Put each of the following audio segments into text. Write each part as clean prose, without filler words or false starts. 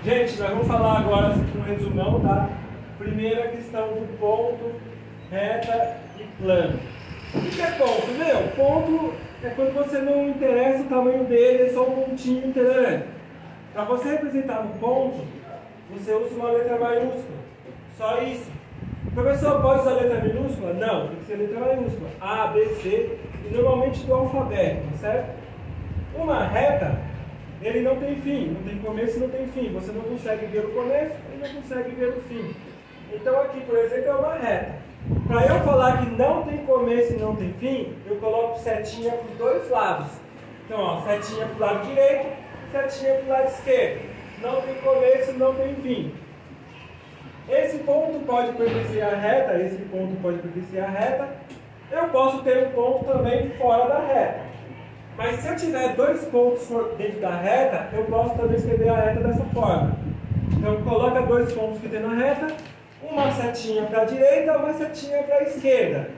Gente, nós vamos falar agora um resumão da primeira questão do ponto, reta e plano. O que é ponto? Meu, ponto é quando você não interessa o tamanho dele, é só um pontinho inteirante. Para você representar um ponto, você usa uma letra maiúscula. Só isso. O professor pode usar letra minúscula? Não, tem que ser letra maiúscula. A, B, C, e normalmente do alfabeto, certo? Uma reta, ele não tem fim, não tem começo e não tem fim. Você não consegue ver o começo e não consegue ver o fim. Então aqui, por exemplo, é uma reta. Para eu falar que não tem começo e não tem fim, eu coloco setinha para os dois lados. Então, ó, setinha para o lado direito, setinha para o lado esquerdo. Não tem começo e não tem fim. Esse ponto pode pertencer à reta, esse ponto pode pertencer à reta. Eu posso ter um ponto também fora da reta. Mas se eu tiver dois pontos dentro da reta, eu posso também escrever a reta dessa forma. Então, coloca dois pontos que tem na reta, uma setinha para a direita, uma setinha para a esquerda.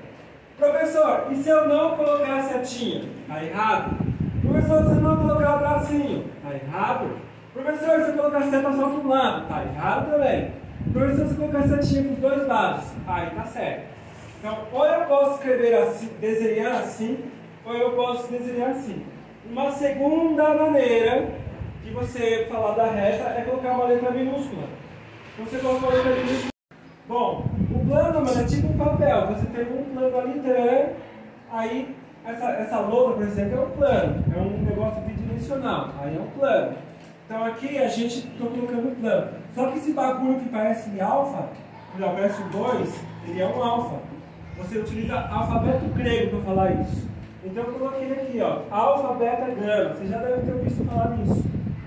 Professor, e se eu não colocar a setinha? Está errado. Professor, se eu não colocar o bracinho? Está errado. Professor, se eu colocar a seta só para um lado? Está errado também. Professor, se eu colocar a setinha para os dois lados? Aí está certo. Então, ou eu posso escrever assim, desenhar assim, ou eu posso desenhar assim. Uma segunda maneira de você falar da reta é colocar uma letra minúscula. Você coloca uma letra minúscula. Bom, o plano, mano, é tipo um papel. Você tem um plano ali, aí essa lousa, por exemplo, é um plano. É um negócio bidimensional. Aí é um plano. Então aqui a gente está colocando um plano. Só que esse bagulho que parece alfa, parece um 2, ele é um alfa. Você utiliza alfabeto grego para falar isso. Então eu coloquei aqui, ó, alfa, beta, gama. Você já deve ter visto falar nisso.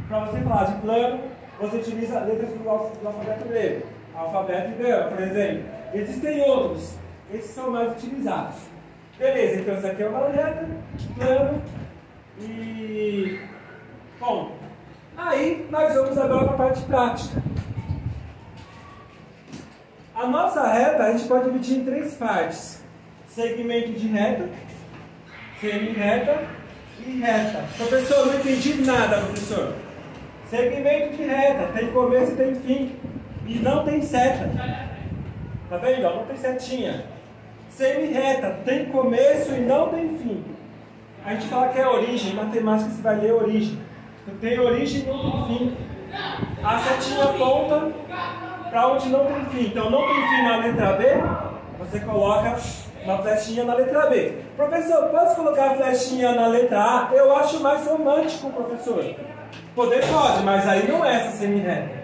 Para você falar de plano, você utiliza letras do alfabeto grego. Alfabeto e gama, por exemplo. Existem outros. Esses são mais utilizados. Beleza, então isso aqui é uma reta, plano e ponto. Aí nós vamos agora para a parte prática. A nossa reta a gente pode dividir em três partes: segmento de reta, semi-reta e reta. Professor, não entendi nada, professor. Segmento de reta tem começo e tem fim. E não tem seta. Tá vendo? Não tem setinha. Semi-reta tem começo e não tem fim. A gente fala que é origem. Em matemática você vai ler origem. Então, tem origem e não tem fim. A setinha aponta para onde não tem fim. Então não tem fim na letra B, você coloca uma flechinha na letra B. Professor, posso colocar a flechinha na letra A? Eu acho mais romântico, professor. Poder pode, mas aí não é essa semi-reta.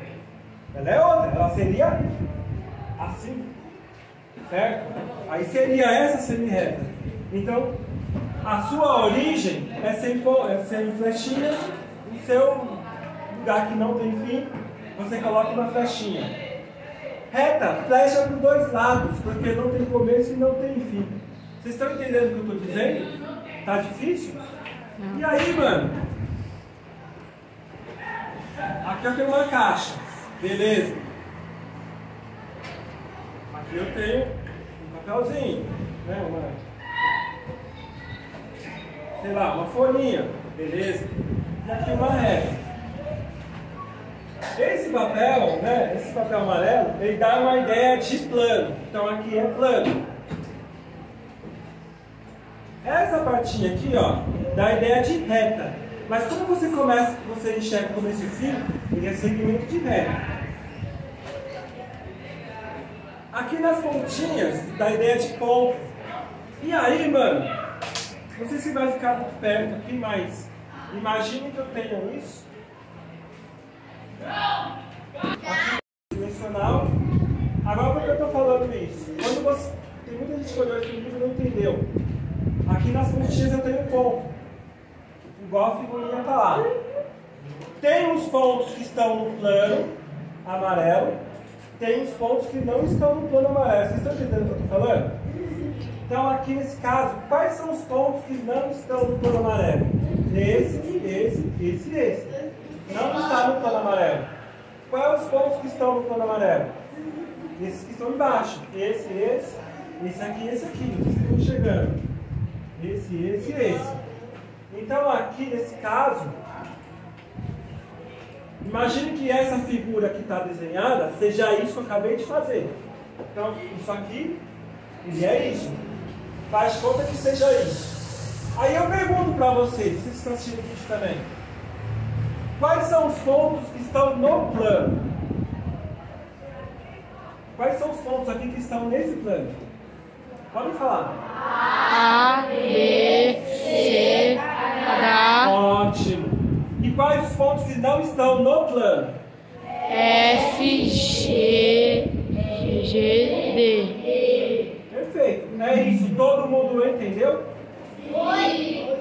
Ela é outra, ela seria assim, certo? Aí seria essa semi-reta. Então, a sua origem é sem flechinha, o seu lugar que não tem fim, você coloca uma flechinha. Reta, flecha para os dois lados, porque não tem começo e não tem fim. Vocês estão entendendo o que eu estou dizendo? Tá difícil? E aí, mano? Aqui eu tenho uma caixa. Beleza. Aqui eu tenho um papelzinho, né? Sei lá, uma folhinha. Beleza. E aqui uma reta. Esse papel, né? Esse papel amarelo, ele dá uma ideia de plano. Então aqui é plano. Essa partinha aqui, ó, dá a ideia de reta. Mas quando você enxerga começo e fim, ele é segmento de reta. Aqui nas pontinhas, dá a ideia de ponto. E aí, mano, não sei se vai ficar muito perto aqui, mas imagine que eu tenho isso. Aqui, dimensional. Agora, por que eu estou falando isso? Quando você... Tem muita gente que olhou esse livro e não entendeu. Aqui nas pontinhas eu tenho um ponto. Igual a figurinha está lá. Tem os pontos que estão no plano amarelo, tem os pontos que não estão no plano amarelo. Vocês estão entendendo o que eu estou falando? Então aqui nesse caso, quais são os pontos que não estão no plano amarelo? Esse. Não está no plano amarelo. Quais os pontos que estão no plano amarelo? Esses que estão embaixo. Esse aqui e esse aqui. Vocês estão enxergando. Esse. Então aqui nesse caso, Imagine que essa figura que está desenhada seja isso que eu acabei de fazer. Então, isso aqui, ele é isso. Faz conta que seja isso. Aí eu pergunto para vocês estão assistindo o vídeo também. Quais são os pontos que estão no plano? Quais são os pontos aqui que estão nesse plano? Podem falar. A, B, C, H. Ótimo. E quais os pontos que não estão no plano? F, G, D. Perfeito. É isso. Todo mundo entendeu?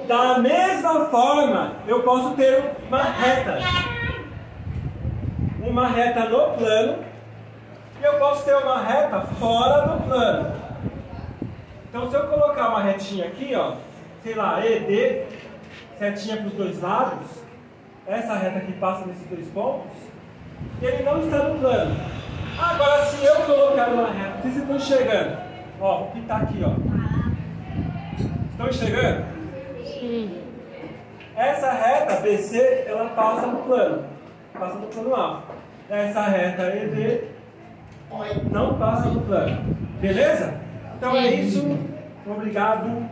Da mesma forma, eu posso ter uma reta. Uma reta no plano. E eu posso ter uma reta fora do plano. Então, se eu colocar uma retinha aqui, ó, sei lá, ED, setinha para os dois lados, essa reta que passa nesses dois pontos, ele não está no plano. Agora, se eu colocar uma reta, vocês estão enxergando? Ó, o que está aqui, ó. Estão enxergando? Sim. Essa reta BC, ela passa no plano A. Essa reta ED não passa no plano. Beleza? Então é isso. Obrigado.